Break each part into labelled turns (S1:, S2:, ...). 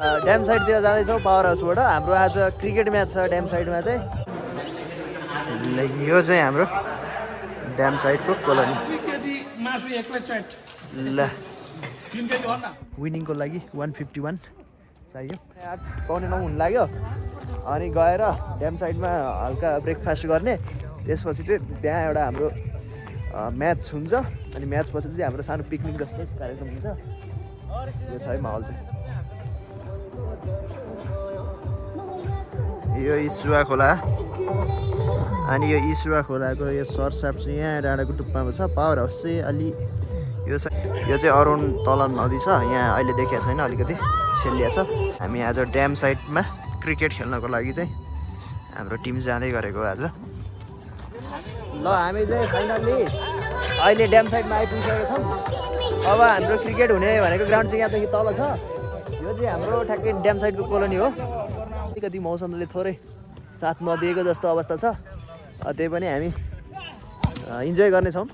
S1: Dam साइडतिर जाँदैछौँ power हाउसबाट। हाम्रो आज क्रिकेट म्याच छ ड्याम साइडमा चाहिँ। यो चाहिँ हाम्रो ड्याम साइडको कोलोनी। ल विनिङको लागि 151 चाहियो। 8:45 हुन लाग्यो। अनि गएर ड्याम साइडमा हल्का ब्रेकफास्ट गर्ने। त्यसपछि चाहिँ त्यहाँ एउटा हाम्रो म्याच हुन्छ। अनि म्याच पछि चाहिँ हाम्रो सानो पिकनिक जस्तो कार्यक्रम हुन्छ। यो छ है माहौल चाहिँ। यो इसुवा खोला। अनि यो इसुवा खोलाको यो सरसाप चाहिँ यहाँ डाँडाको टुप्पामा छ। पावर हाउस चाहिँ अलि यो चाहिँ अरुण तल नदी छ। यहाँ अहिले देखिएको छैन, अलिकति छेलिया छ। हामी आज ड्याम साइडमा क्रिकेट खेल्नको लागि चाहिँ हाम्रो टिम जाँदै गरेको आज। ल हामी चाहिँ फाइनल्ली अहिले ड्याम साइडमा आइपुगिसकेका छौँ। अब हाम्रो क्रिकेट हुने भनेको ग्राउन्ड चाहिँ यहाँदेखि तल छ। यो चाहिँ हाम्रो ठ्याक्कै ड्याम साइडको कोलोनी हो। अलिकति मौसमले थोरै साथ नदिएको जस्तो अवस्था छ। त्यही पनि हामी इन्जोय गर्नेछौँ।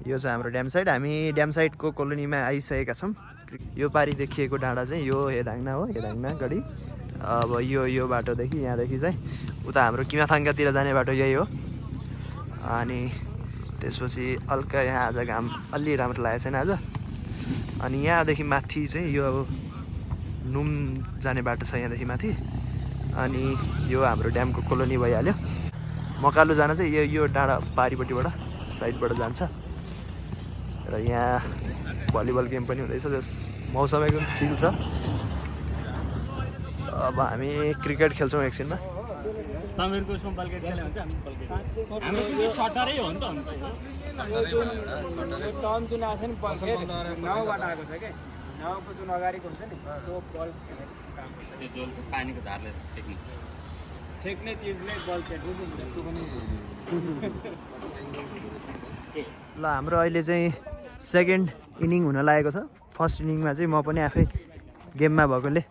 S1: यो चाहिँ हाम्रो ड्याम साइड। हामी ड्याम साइडको कोलोनीमा आइसकेका छौँ। यो पारि देखिएको डाँडा चाहिँ यो हेदाङ्ना हो, हेदाङ्ना गढी। अब यो बाटोदेखि यहाँदेखि चाहिँ उता हाम्रो किमाथाङ्गातिर जाने बाटो यही हो। अनि त्यसपछि हल्का यहाँ आज घाम अलि राम्रो लागेको छैन आज। अनि यहाँदेखि माथि चाहिँ यो अब नुम जाने बाटो छ यहाँदेखि माथि। अनि यो हाम्रो ड्यामको कोलोनी भइहाल्यो। मकालु जान चाहिँ यो डाँडा पारिपट्टिबाट साइडबाट जान्छ। र यहाँ भलिबल गेम पनि हुँदैछ। जस मौसम एकदम चिल छ। अब हामी क्रिकेट खेल्छौँ एकछिनमा।
S2: हामीहरूको सोमपाल गेट खेल्यो भने चाहिँ हाम्रो पनि सटरै हो नि त अन्त टर्न जुन आएको छ नि बल खेल 9 बाट आएको छ के 9 को जुन अगाडिको हुन्छ नि त्यो बल काम गर्छ। त्यो जोल चाहिँ पानीको धारले छेक्ने चिजले बल छेक्नु त्यसको पनि।
S1: ल हाम्रो अहिले चाहिँ सेकेन्ड इनिङ हुन लागेको छ। फर्स्ट इनिङमा चाहिँ म पनि आफै गेममा भएकोले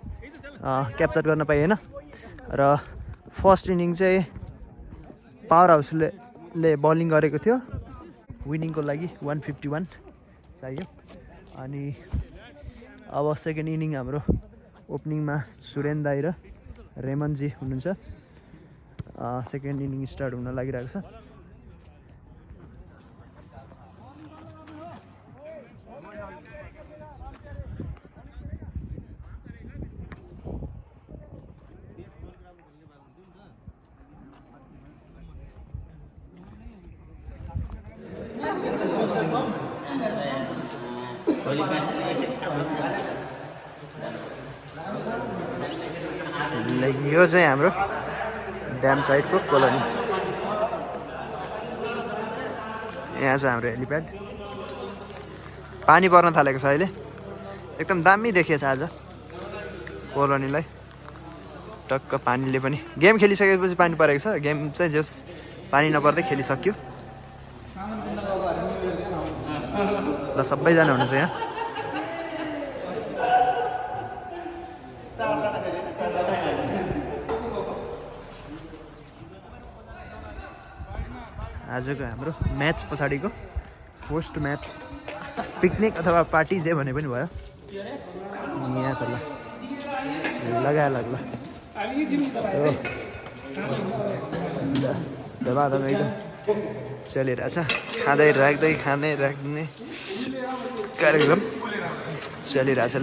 S1: क्याप्चर गर्न पाएँ होइन। र फर्स्ट इनिङ चाहिँ पावर हाउसले बलिङ गरेको थियो। विनिङको लागि 151 चाहियो। अनि अब सेकेन्ड इनिङ हाम्रो ओपनिङमा सुरेन दाई र रेमनजी हुनुहुन्छ। सेकेन्ड इनिङ स्टार्ट हुन लागिरहेको छ। यो चाहिँ हाम्रो ड्याम साइडको कोलोनी। यहाँ छ हाम्रो हेलिप्याड। पानी पर्न थालेको छ अहिले। एकदम दामी देखिएछ आज कोलोनीलाई। टक्क पानीले पनि गेम खेलिसकेपछि पानी परेको छ। गेम चाहिँ जस पानी नपर्दै खेलिसक्यो। ल सबैजना हुनुहुन्छ यहाँ। आजको हाम्रो म्याच पछाडिको पोस्ट म्याच पिकनिक अथवा पार्टी जे भने पनि भयो। यहाँ छ ल लगायो ल एकदम चलिरहेछ। खाँदै राख्दै खाने राख्ने कार्यक्रम चलिरहेछ।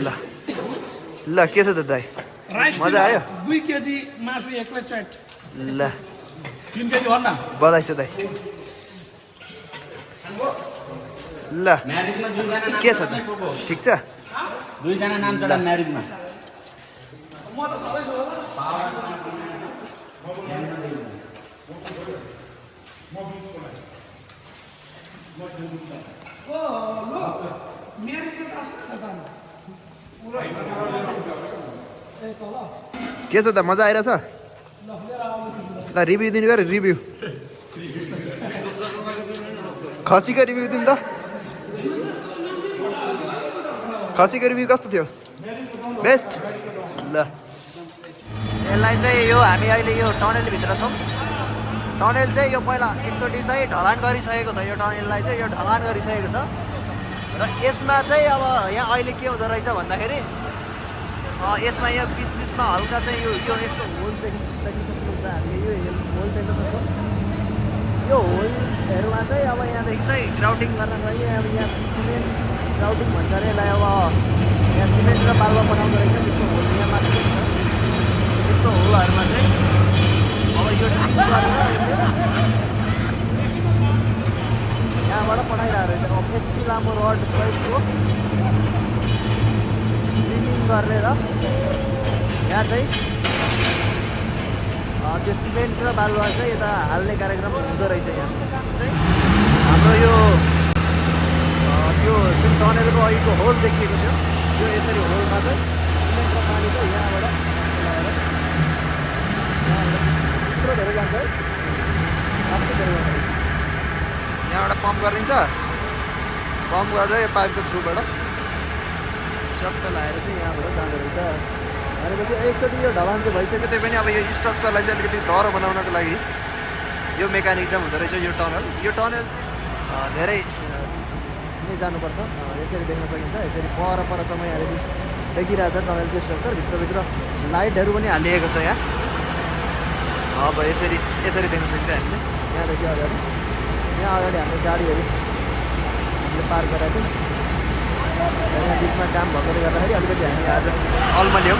S1: ल के छ त दाइ, मजा आयो?
S2: 2 केजी मासु एक्लै चट।
S1: ल
S2: 3 केजी भन्न
S1: बधाई छ दाइ। ल के छ त, ठिक छ?
S2: 2 जना नाम चढा म्यारिजमा।
S1: के छ त, मजा आइरहेछ? ल रिभ्यू दिनु गयो। रिभ्यू खसीको रिभ्यू दिनु त। खसीको रिभ्यू कस्तो थियो? बेस्ट। ल यसलाई चाहिँ यो हामी अहिले यो टनलभित्र छौँ। टनेल चाहिँ यो पहिला एकचोटि चाहिँ ढलान गरिसकेको छ, यो टनेललाई चाहिँ यो ढलान गरिसकेको छ। र यसमा चाहिँ अब यहाँ अहिले के हुँदो रहेछ भन्दाखेरि यसमा यहाँ बिचमा हल्का चाहिँ यो यस्तो होल देख्न सक्नुहुन्छ हामीले, यो होल देख्न सक्छौँ। यो होलहरूमा चाहिँ अब यहाँदेखि चाहिँ ग्राउन्डिङ गर्नको लागि अब यहाँ सिमेन्ट ग्राउन्डिङ भन्छ अरे यसलाई। अब यहाँ सिमेन्ट र बालुवा बनाउँदो रहेछ, त्यस्तो होल यहाँ माथि छ। त्यस्तो होलहरूमा चाहिँ अब यो यहाँबाट पठाइरहेको रहेछ। अब यति लामो रड प्रयोगको ड्रिलिङ गरेर यहाँ चाहिँ त्यो सिमेन्ट र बालुवा चाहिँ यता हाल्ने कार्यक्रम हुँदो रहेछ। यहाँ चाहिँ हाम्रो यो त्यो जुन टनेलको अघिको होल देखिएको थियो, यो यसरी होलमा चाहिँ सिमेन्ट र पानी चाहिँ यहाँबाट लगाएर यत्रो धेरै जान्छ है, कति धेरै जान्छ। यहाँबाट पम्प गरिदिन्छ, पम्प गरेर यो पाइपको थ्रुबाट सट्ट लगाएर चाहिँ यहाँबाट जाँदो रहेछ। भनेपछि एकचोटि यो ढलान चाहिँ भइसक्यो, त्यही पनि अब यो स्ट्रक्चरलाई चाहिँ अलिकति दह्रो बनाउनको लागि यो मेकानिजम हुँदो रहेछ। यो टनल चाहिँ धेरै नै जानुपर्छ। यसरी देख्न सकिन्छ, यसरी परसम्म यहाँदेखि देखिरहेछ टनलको स्ट्रक्चर। भित्रभित्र लाइटहरू पनि हालिएको छ यहाँ। अब यसरी देख्न सकिन्छ हामीले यहाँदेखि अगाडि। यहाँ अगाडि हाम्रो गाडीहरू हामीले पार्क गरेका थियौँ। यहाँ बिचमा काम भएकोले गर्दाखेरि अलिकति हामी आज अल्मल्यौँ।